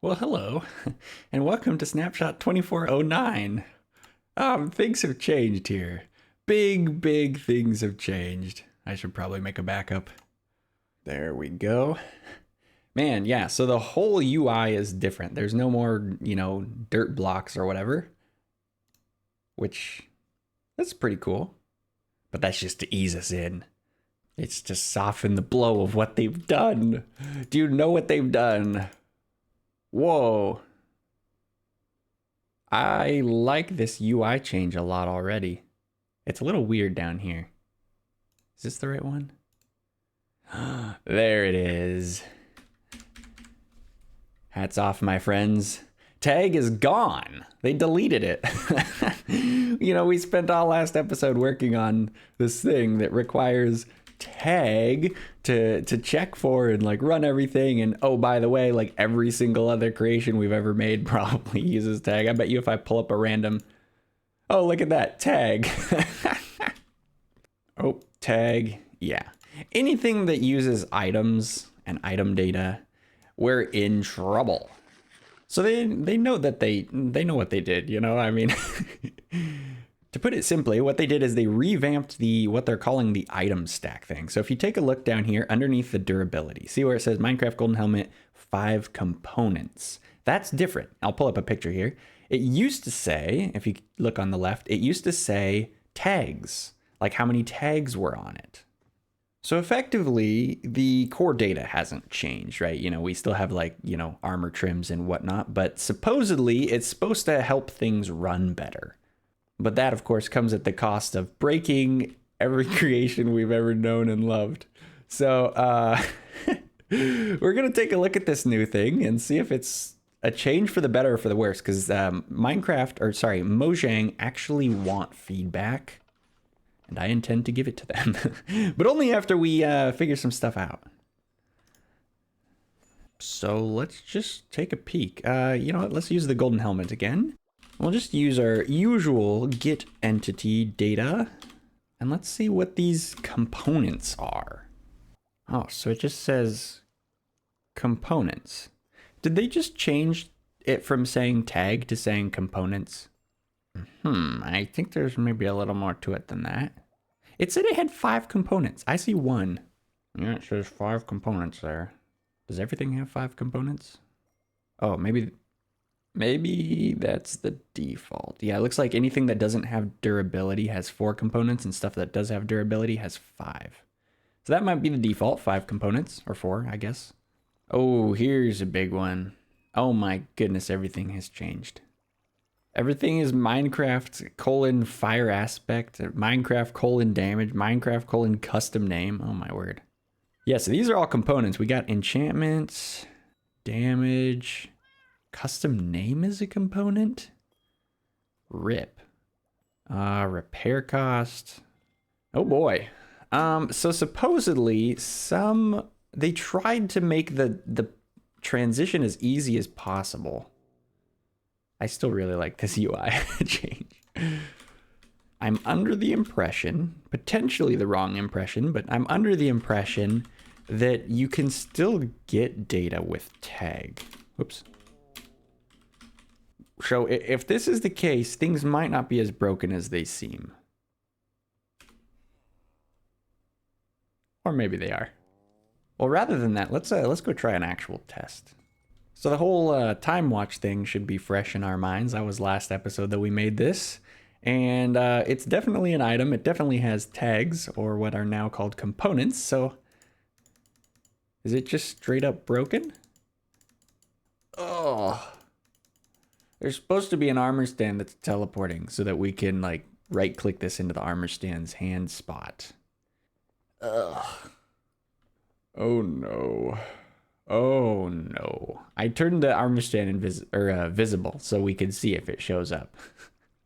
Well, hello, and welcome to Snapshot 24w09. Things have changed here. Big things have changed. I should probably make a backup. There we go. Man, yeah, so the whole UI is different. There's no more, dirt blocks or whatever. Which, that's pretty cool. But that's just to ease us in. It's to soften the blow of what they've done. Do you know what they've done? Whoa. I like this UI change a lot already. It's a little weird down here. Is this the right one? There it is. Hats off, my friends. Tag is gone. They deleted it. We spent all last episode working on this thing that requires tag to check for and run everything, and oh, by the way, every single other creation we've ever made probably uses tag. I bet you if I pull up a random, oh, look at that, tag. Oh, tag, yeah, anything that uses items and item data, we're in trouble. So they know that they know what they did, I mean. To put it simply, what they did is they revamped what they're calling the item stack thing. So if you take a look down here underneath the durability, see where it says Minecraft Golden Helmet 5 components. That's different. I'll pull up a picture here. It used to say, if you look on the left, it used to say tags, like how many tags were on it. So effectively, the core data hasn't changed, right? We still have armor trims and whatnot, but supposedly it's supposed to help things run better. But that, of course, comes at the cost of breaking every creation we've ever known and loved. So we're going to take a look at this new thing and see if it's a change for the better or for the worse. Because Mojang actually want feedback. And I intend to give it to them. But only after we figure some stuff out. So let's just take a peek. Let's use the golden helmet again. We'll just use our usual get entity data, and let's see what these components are. Oh, so it just says components. Did they just change it from saying tag to saying components? I think there's maybe a little more to it than that. It said it had 5 components. I see 1. Yeah, it says 5 components there. Does everything have 5 components? Oh, maybe that's the default. Yeah, it looks like anything that doesn't have durability has 4 components, and stuff that does have durability has 5. So that might be the default, 5 components, or 4, I guess. Oh, here's a big one. Oh my goodness, everything has changed. Everything is Minecraft : fire aspect, Minecraft : damage, Minecraft : custom name. Oh my word. Yeah, so these are all components. We got enchantments, damage, custom name is a component. RIP. Repair cost. Oh boy. So supposedly they tried to make the transition as easy as possible. I still really like this UI change. I'm under the impression, potentially the wrong impression, but I'm under the impression that you can still get data with tag. Whoops. So if this is the case, things might not be as broken as they seem. Or maybe they are. Well, rather than that, let's go try an actual test. So the whole time watch thing should be fresh in our minds. That was last episode that we made this. And it's definitely an item. It definitely has tags, or what are now called components. So is it just straight up broken? Oh. There's supposed to be an armor stand that's teleporting so that we can right click this into the armor stand's hand spot. Ugh. Oh no. Oh no. I turned the armor stand visible so we could see if it shows up.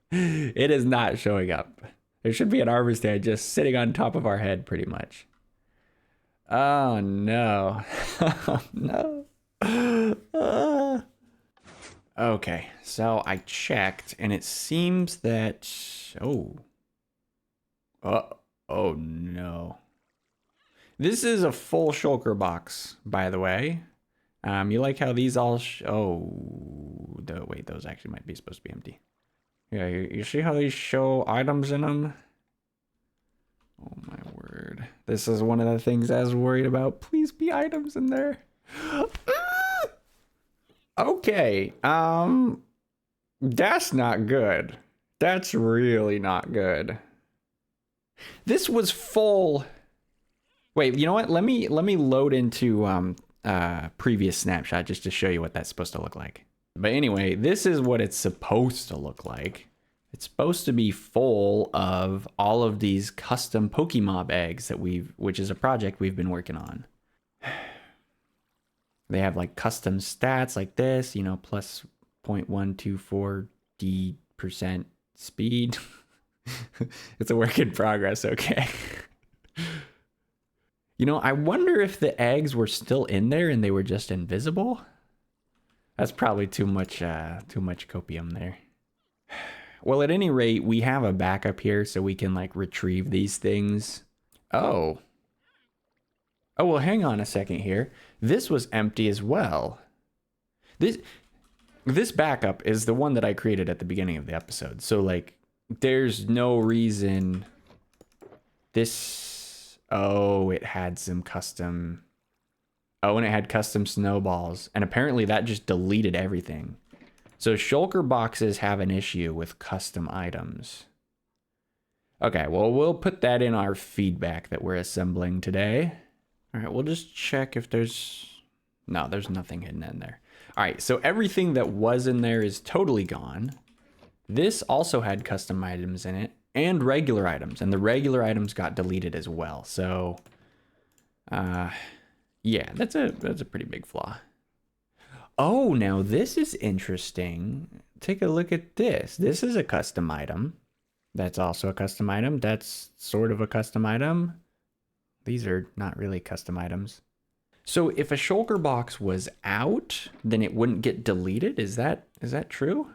It is not showing up. There should be an armor stand just sitting on top of our head pretty much. Oh no. Oh no. Okay, so I checked and it seems that, oh no. This is a full shulker box, by the way. You like how these all wait, those actually might be supposed to be empty. Yeah, you see how these show items in them? Oh my word. This is one of the things I was worried about. Please be items in there. Okay, that's not good. That's really not good. This was full. Wait, you know what? Let me load into previous snapshot just to show you what that's supposed to look like. But anyway, this is what it's supposed to look like. It's supposed to be full of all of these custom Pokemob eggs that which is a project we've been working on. They have like custom stats like this, you know, plus 0.124D% speed. It's a work in progress, okay. You know, I wonder if the eggs were still in there and they were just invisible. That's probably too much copium there. Well, at any rate, we have a backup here so we can like retrieve these things. Oh, well, hang on a second here. This was empty as well. This backup is the one that I created at the beginning of the episode. So like, there's no reason this, oh, it had some custom, and it had custom snowballs. And apparently that just deleted everything. So shulker boxes have an issue with custom items. Okay, well, we'll put that in our feedback that we're assembling today. All right, we'll just check if there's nothing hidden in there. All right, so everything that was in there is totally gone. This also had custom items in it and regular items, and the regular items got deleted as well. So, yeah, that's a pretty big flaw. Oh, now this is interesting. Take a look at this. This is a custom item. That's also a custom item. That's sort of a custom item. These are not really custom items. So if a shulker box was out, then it wouldn't get deleted. Is that true?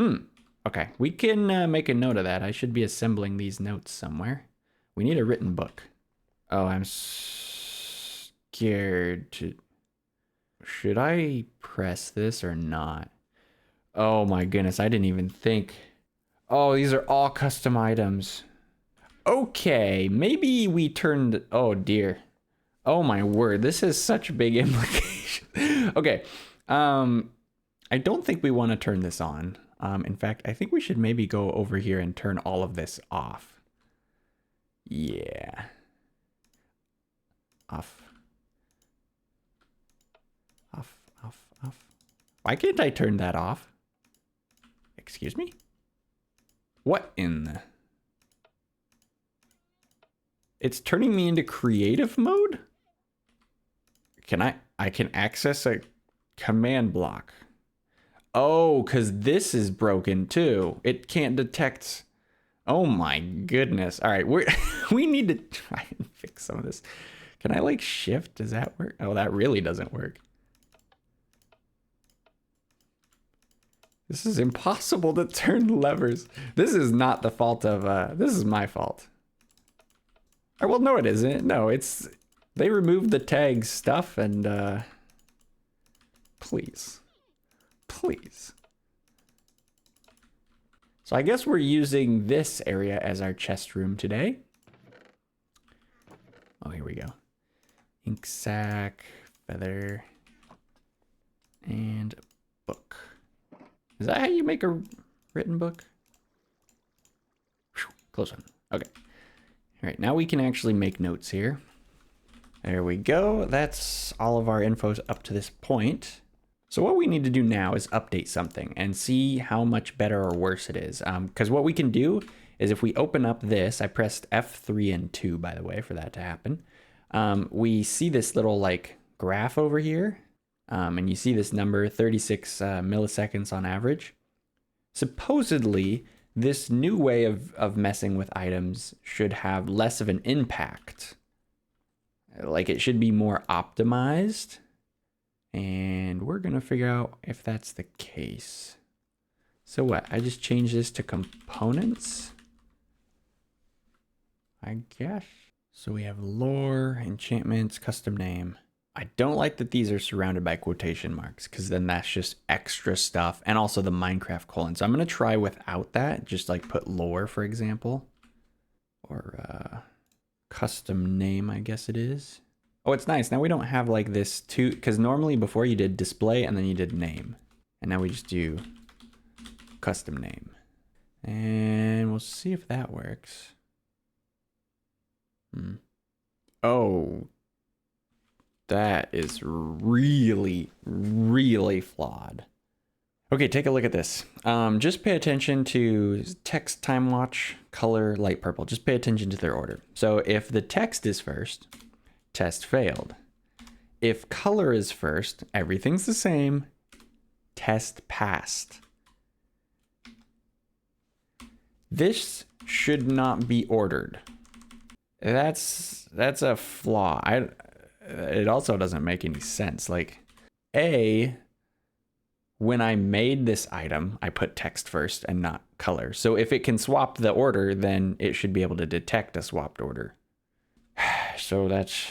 Okay, we can make a note of that. I should be assembling these notes somewhere. We need a written book. Oh, I'm scared to... Should I press this or not? Oh my goodness, I didn't even think. Oh, these are all custom items. Okay, maybe we turned... Oh dear. Oh my word, this has such big implications. Okay, I don't think we want to turn this on. In fact, I think we should maybe go over here and turn all of this off. Yeah. Off. Off. Why can't I turn that off? Excuse me? What in the... It's turning me into creative mode? I can access a command block. Oh, because this is broken too. It can't detect... Oh my goodness. All right, we need to try and fix some of this. Can I like shift? Does that work? Oh, that really doesn't work. This is impossible to turn levers. This is not the fault of, this is my fault. Oh, well, no, it isn't. No, they removed the tag stuff and, please. So I guess we're using this area as our chest room today. Oh, here we go. Ink sac, feather, and book. Is that how you make a written book? Whew, close one. Okay. All right, now we can actually make notes here. There we go. That's all of our info up to this point. So what we need to do now is update something and see how much better or worse it is. Because what we can do is if we open up this, I pressed F3 and 2, by the way, for that to happen. We see this little like graph over here. And you see this number, 36 milliseconds on average. Supposedly, this new way of messing with items should have less of an impact. Like it should be more optimized. And we're going to figure out if that's the case. So what? I just changed this to components, I guess. So we have lore, enchantments, custom name. I don't like that these are surrounded by quotation marks because then that's just extra stuff. And also the Minecraft colon. So I'm going to try without that. Just like put lore, for example. Or custom name, I guess it is. Oh, it's nice. Now we don't have like this two, because normally before you did display and then you did name. And now we just do custom name. And we'll see if that works. Oh, that is really, really flawed. Okay, take a look at this. Just pay attention to text, time watch, color, light purple. Just pay attention to their order. So if the text is first, test failed. If color is first, everything's the same, test passed. This should not be ordered. That's a flaw. It also doesn't make any sense. Like, when I made this item, I put text first and not color. So if it can swap the order, then it should be able to detect a swapped order. So that's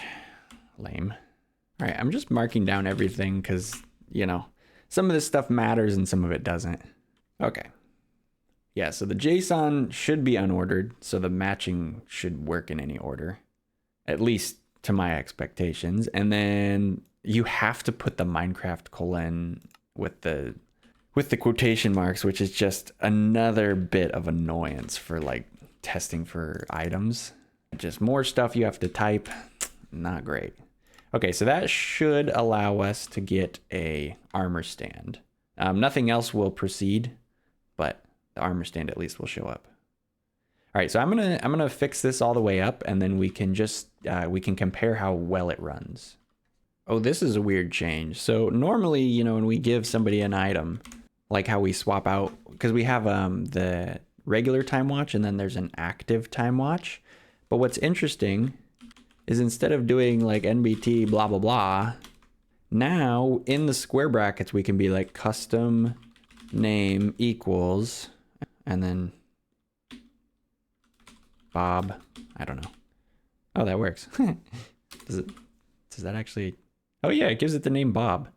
lame. All right, I'm just marking down everything because, you know, some of this stuff matters and some of it doesn't. Okay. Yeah, so the JSON should be unordered, so the matching should work in any order, at least to my expectations. And then you have to put the Minecraft colon with the quotation marks, which is just another bit of annoyance for like testing for items. Just more stuff you have to type. Not great. Okay, so that should allow us to get a armor stand. Nothing else will proceed, but the armor stand at least will show up. All right, so I'm gonna fix this all the way up, and then we can just we can compare how well it runs. Oh, this is a weird change. So normally, you know, when we give somebody an item, like how we swap out, because we have the regular time watch and then there's an active time watch. But what's interesting is instead of doing like NBT blah blah blah, now in the square brackets we can be like custom name equals and then Bob. I don't know. Oh, that works. Does that actually? Oh yeah, it gives it the name Bob.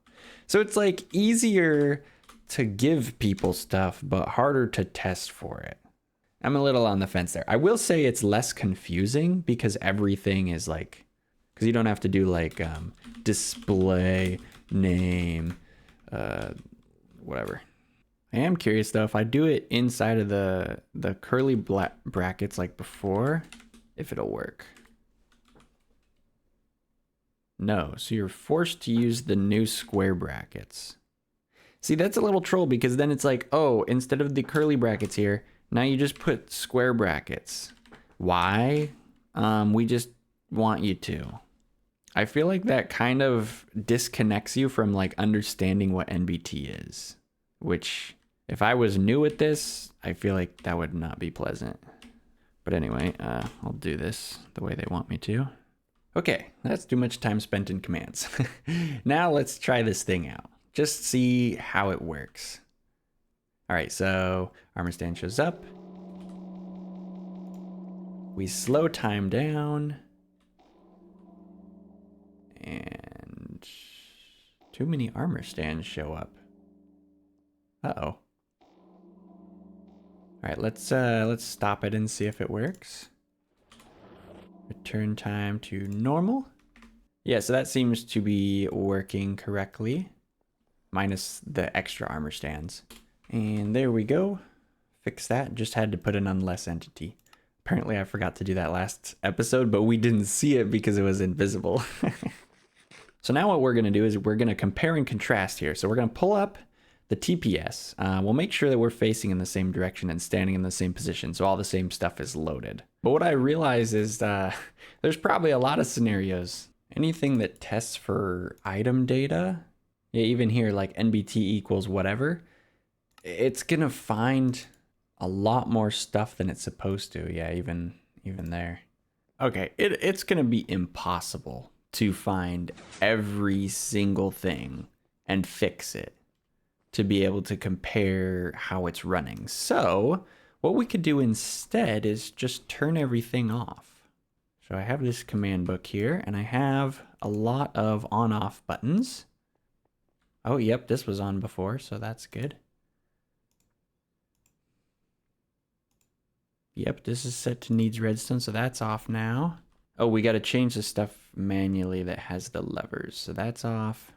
So it's like easier to give people stuff, but harder to test for it. I'm a little on the fence there. I will say it's less confusing because everything is like, because you don't have to do like display name, whatever. I am curious though, if I do it inside of the curly brackets like before, if it'll work. No, so you're forced to use the new square brackets. See, that's a little troll because then it's like, oh, instead of the curly brackets here, now you just put square brackets. Why? We just want you to. I feel like that kind of disconnects you from like understanding what NBT is, which if I was new at this, I feel like that would not be pleasant. But anyway, I'll do this the way they want me to. Okay, that's too much time spent in commands. Now let's try this thing out. Just see how it works. All right, so armor stand shows up. We slow time down. And too many armor stands show up. Uh-oh. All right, let's stop it and see if it works. Return time to normal. Yeah, so that seems to be working correctly, minus the extra armor stands. And there we go. Fix that. Just had to put an unless entity. Apparently I forgot to do that last episode, but we didn't see it because it was invisible. So now what we're going to do is we're going to compare and contrast here. So we're going to pull up the TPS. We'll make sure that we're facing in the same direction and standing in the same position, so all the same stuff is loaded. But what I realize is there's probably a lot of scenarios. Anything that tests for item data, yeah, even here like NBT equals whatever, it's going to find a lot more stuff than it's supposed to. Yeah, even there. Okay, it's going to be impossible to find every single thing and fix it to be able to compare how it's running. So what we could do instead is just turn everything off. So I have this command book here, and I have a lot of on-off buttons. Oh, yep, this was on before, so that's good. Yep, this is set to needs redstone, so that's off now. Oh, we got to change the stuff manually that has the levers. So that's off.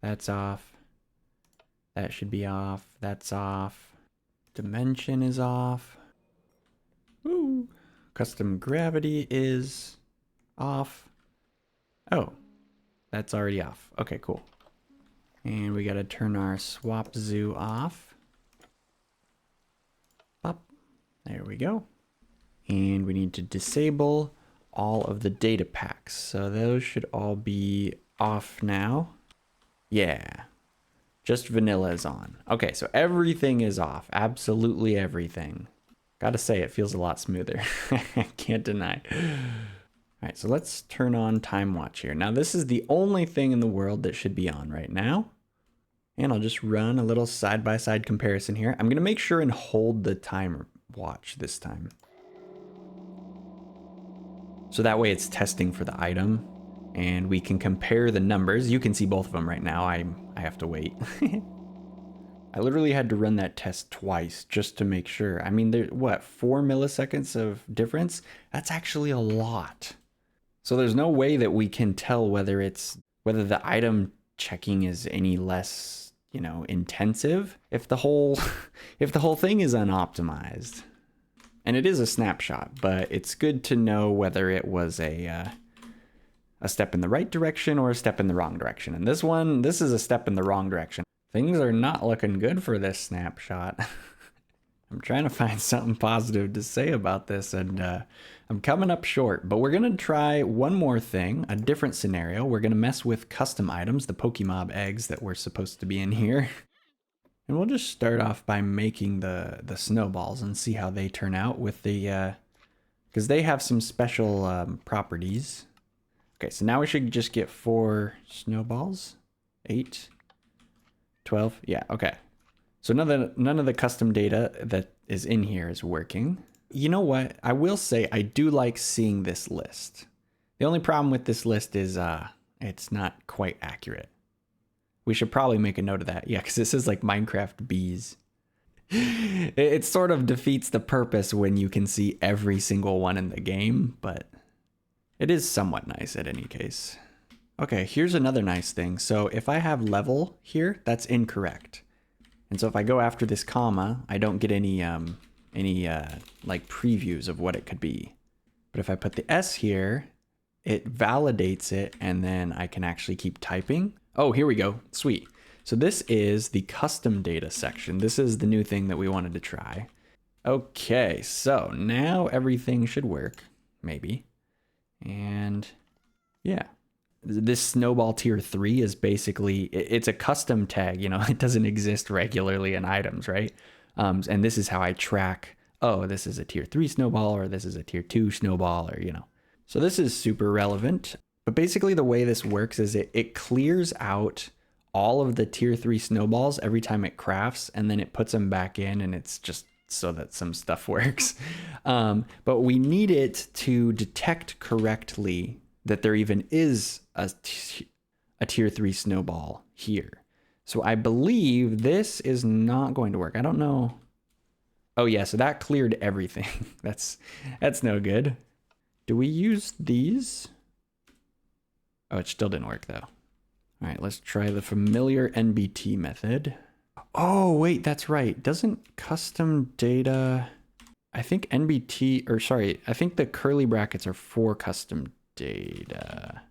That's off. That should be off. That's off. Dimension is off. Woo. Custom gravity is off. Oh, that's already off. Okay, cool. And we got to turn our swap zoo off. Pop. There we go. And we need to disable all of the data packs. So those should all be off now. Yeah. Just vanilla is on. Okay, so everything is off. Absolutely everything. Gotta say, it feels a lot smoother. Can't deny. All right, so let's turn on time watch here. Now, this is the only thing in the world that should be on right now. And I'll just run a little side-by-side comparison here. I'm gonna make sure and hold the time watch this time. So that way it's testing for the item and we can compare the numbers. You can see both of them right now. I have to wait. I literally had to run that test twice just to make sure. I mean, there's what, 4 milliseconds of difference? That's actually a lot. So there's no way that we can tell whether the item checking is any less, you know, intensive if the whole thing is unoptimized. And it is a snapshot, but it's good to know whether it was a step in the right direction or a step in the wrong direction. And this is a step in the wrong direction. Things are not looking good for this snapshot. I'm trying to find something positive to say about this, and I'm coming up short. But we're going to try one more thing, a different scenario. We're going to mess with custom items, the Pokemob eggs that were supposed to be in here. And we'll just start off by making the snowballs and see how they turn out with the, because they have some special properties. Okay, so now we should just get 4 snowballs. 8, 12, yeah, okay. So none of the custom data that is in here is working. You know what? I will say I do like seeing this list. The only problem with this list is it's not quite accurate. We should probably make a note of that. Yeah, because this is like Minecraft bees. It sort of defeats the purpose when you can see every single one in the game, but it is somewhat nice at any case. Okay, here's another nice thing. So if I have level here, that's incorrect. And so if I go after this comma, I don't get any like previews of what it could be. But if I put the S here, it validates it, and then I can actually keep typing. Oh, here we go. Sweet. So this is the custom data section. This is the new thing that we wanted to try. Okay, so now everything should work, maybe. And yeah, this snowball tier 3 is basically, it's a custom tag, you know, it doesn't exist regularly in items, right? And this is how I track, oh, this is a tier 3 snowball, or this is a tier 2 snowball, or, you know. So this is super relevant. But basically the way this works is it clears out all of the tier 3 snowballs every time it crafts, and then it puts them back in, and it's just so that some stuff works. But we need it to detect correctly that there even is a tier 3 snowball here. So I believe this is not going to work. I don't know. Oh yeah, so that cleared everything. That's no good. Do we use these? Oh, it still didn't work though. All right, let's try the familiar NBT method. Oh, wait, that's right. Doesn't custom data, I think NBT, or sorry, I think the curly brackets are for custom data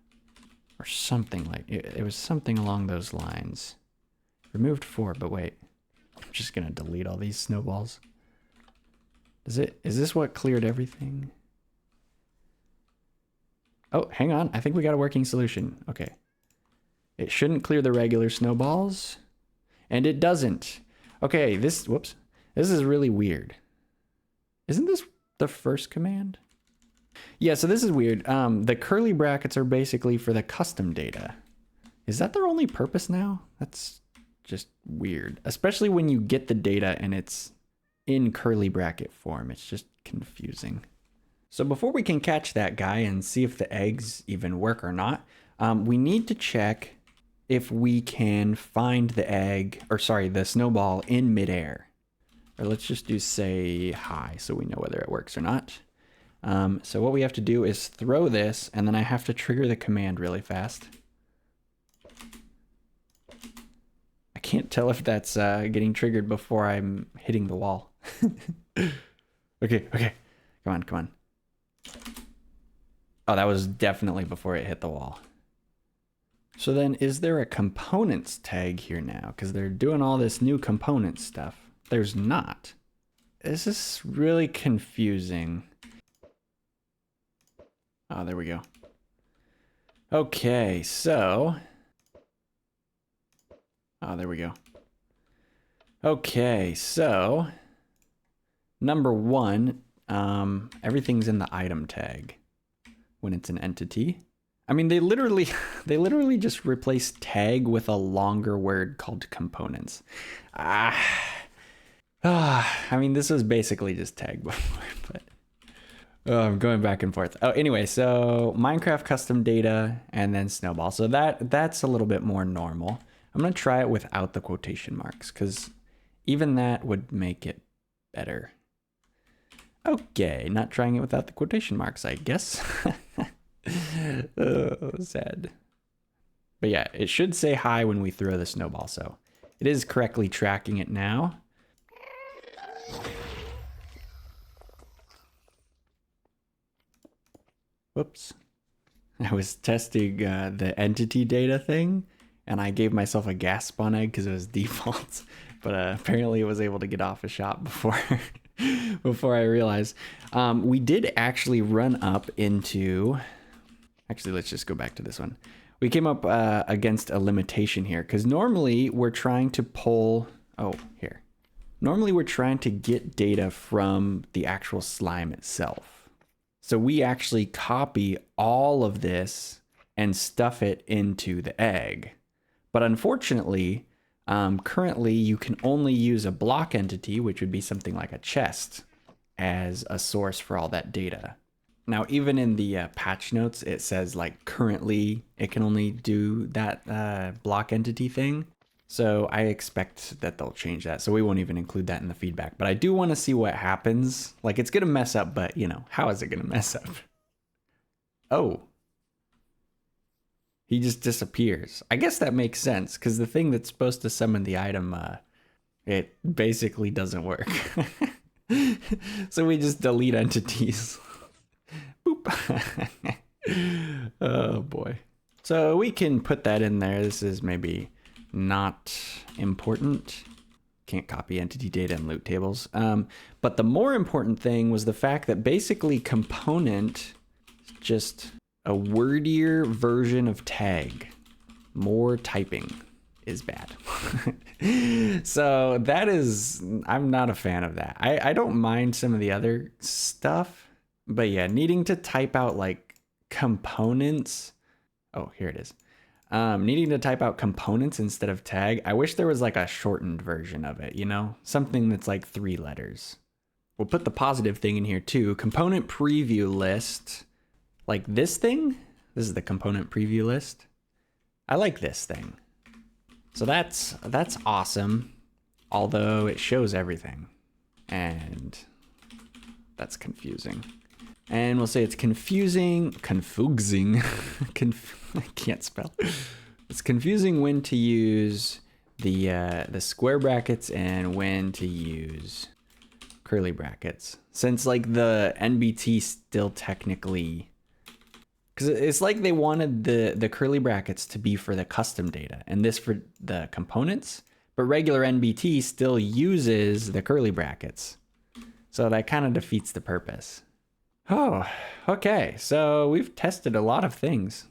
or something like it was something along those lines. Removed 4, but wait, I'm just gonna delete all these snowballs. Is this what cleared everything? Oh, hang on. I think we got a working solution. Okay. It shouldn't clear the regular snowballs, and it doesn't. Okay, whoops. This is really weird. Isn't this the first command? Yeah, so this is weird. The curly brackets are basically for the custom data. Is that their only purpose now? That's just weird. Especially when you get the data and it's in curly bracket form. It's just confusing. So before we can catch that guy and see if the eggs even work or not, we need to check if we can find the egg, or sorry, the snowball in midair. Or let's just do say hi so we know whether it works or not. So what we have to do is throw this, and then I have to trigger the command really fast. I can't tell if that's getting triggered before I'm hitting the wall. Okay. Come on. Oh, that was definitely before it hit the wall. So then is there a components tag here now? Because they're doing all this new component stuff. There's not. This is really confusing. Oh, there we go. Okay, so... Oh, there we go. Okay, so... Number one, everything's in the item tag when it's an entity. I mean, they literally just replace tag with a longer word called components. I mean, this was basically just tag before, but I'm going back and forth. Oh, anyway, so Minecraft custom data and then snowball. So that's a little bit more normal. I'm gonna try it without the quotation marks because even that would make it better. Okay, not trying it without the quotation marks, I guess. Oh, sad. But yeah, it should say hi when we throw the snowball, so it is correctly tracking it now. Whoops. I was testing the entity data thing, and I gave myself a gas spawn egg because it was default, but apparently it was able to get off a shot before before I realized. We did actually run up into... Actually, let's just go back to this one. We came up against a limitation here because normally we're trying to pull... Oh, here. Normally we're trying to get data from the actual slime itself. So we actually copy all of this and stuff it into the egg. But unfortunately, currently you can only use a block entity, which would be something like a chest, as a source for all that data. Now, even in the patch notes, it says like currently it can only do that block entity thing. So I expect that they'll change that. So we won't even include that in the feedback. But I do want to see what happens. Like it's going to mess up, but you know, how is it going to mess up? Oh. He just disappears. I guess that makes sense because the thing that's supposed to summon the item, it basically doesn't work. So we just delete entities. Boop. Oh boy. So we can put that in there. This is maybe not important. Can't copy entity data and loot tables. But the more important thing was the fact that basically component is just a wordier version of tag. More typing is bad. So that is, I'm not a fan of that. I don't mind some of the other stuff. But yeah, needing to type out like components. Oh, here it is. Needing to type out components instead of tag. I wish there was like a shortened version of it, you know? Something that's like 3 letters. We'll put the positive thing in here too. Component preview list. Like this thing. This is the component preview list. I like this thing. So that's awesome. Although it shows everything. And that's confusing. And we'll say it's confusing. I can't spell. It's confusing when to use the square brackets and when to use curly brackets. Since like the NBT still technically, because it's like they wanted the curly brackets to be for the custom data and this for the components, but regular NBT still uses the curly brackets. So that kind of defeats the purpose. Oh, okay. So we've tested a lot of things.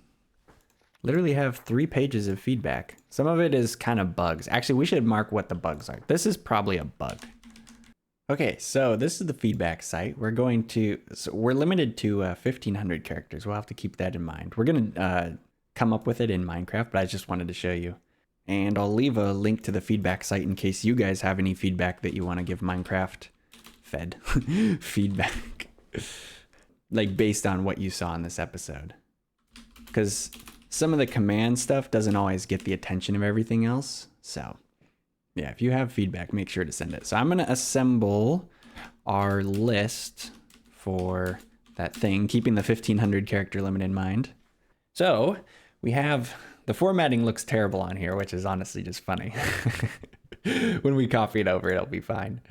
Literally have 3 pages of feedback. Some of it is kind of bugs. Actually, we should mark what the bugs are. This is probably a bug. Okay, so this is the feedback site. We're limited to 1,500 characters. We'll have to keep that in mind. We're gonna come up with it in Minecraft, but I just wanted to show you. And I'll leave a link to the feedback site in case you guys have any feedback that you want to give Minecraft feedback. like based on what you saw in this episode. Because some of the command stuff doesn't always get the attention of everything else. So yeah, if you have feedback, make sure to send it. So I'm going to assemble our list for that thing, keeping the 1500 character limit in mind. So we have, the formatting looks terrible on here, which is honestly just funny. When we copy it over, it'll be fine.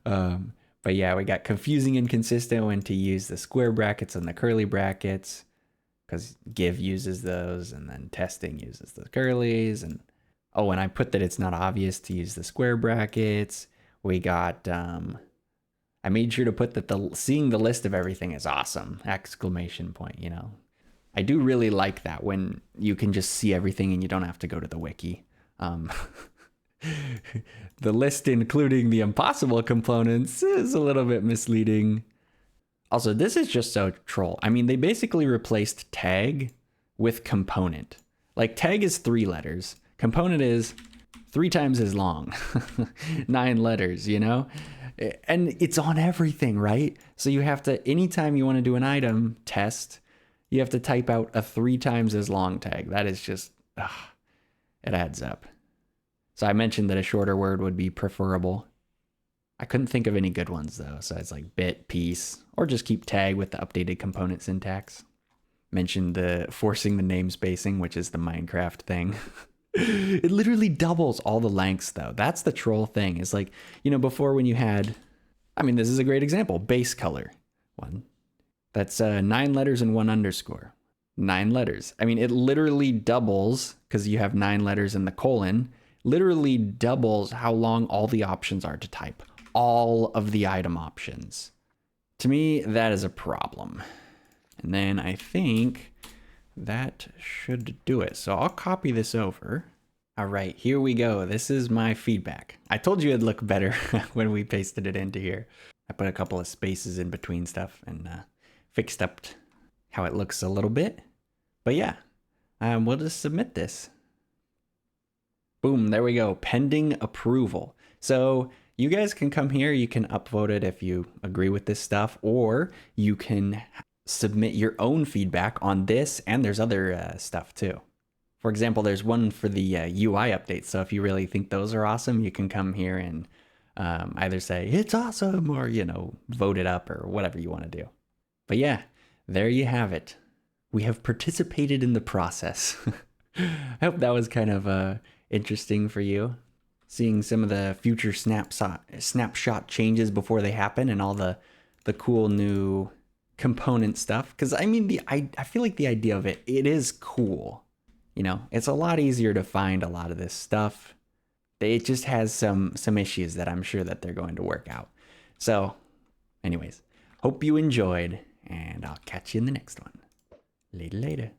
But yeah, we got confusing, inconsistent when to use the square brackets and the curly brackets, because give uses those, and then testing uses the curlies. And oh, and I put that it's not obvious to use the square brackets. We got, I made sure to put that seeing the list of everything is awesome! Exclamation point, you know. I do really like that when you can just see everything and you don't have to go to the wiki. The list including the impossible components is a little bit misleading. Also, this is just so troll. I mean, they basically replaced tag with component. Like, tag is 3 letters. Component is 3 times as long. 9 letters, you know? And it's on everything, right? So you have to, anytime you want to do an item test, you have to type out a 3 times as long tag. That is just, it adds up. So I mentioned that a shorter word would be preferable. I couldn't think of any good ones though. So it's like bit, piece, or just keep tag with the updated component syntax. Mentioned the forcing the namespacing, which is the Minecraft thing. It literally doubles all the lengths though. That's the troll thing. Is like, you know, before when you had, I mean, this is a great example. Base color. 1. That's 9 letters and 1 underscore. 9 letters. I mean, it literally doubles, because you have 9 letters in the colon, literally doubles how long all the options are to type. All of the item options. To me, that is a problem. And then I think that should do it. So I'll copy this over. All right, here we go. This is my feedback. I told you it'd look better when we pasted it into here. I put a couple of spaces in between stuff and fixed up how it looks a little bit. But yeah, we'll just submit this. Boom, there we go. Pending approval. So you guys can come here. You can upvote it if you agree with this stuff, or you can submit your own feedback on this, and there's other stuff too. For example, there's one for the UI updates. So if you really think those are awesome, you can come here and either say it's awesome or, you know, vote it up or whatever you want to do. But yeah, there you have it. We have participated in the process. I hope that was kind of interesting for you, seeing some of the future snapshot changes before they happen and all the cool new component stuff. Because I mean, I feel like the idea of it is cool. You know, it's a lot easier to find a lot of this stuff. It just has some issues that I'm sure that they're going to work out. So anyways, hope you enjoyed, and I'll catch you in the next one. Later.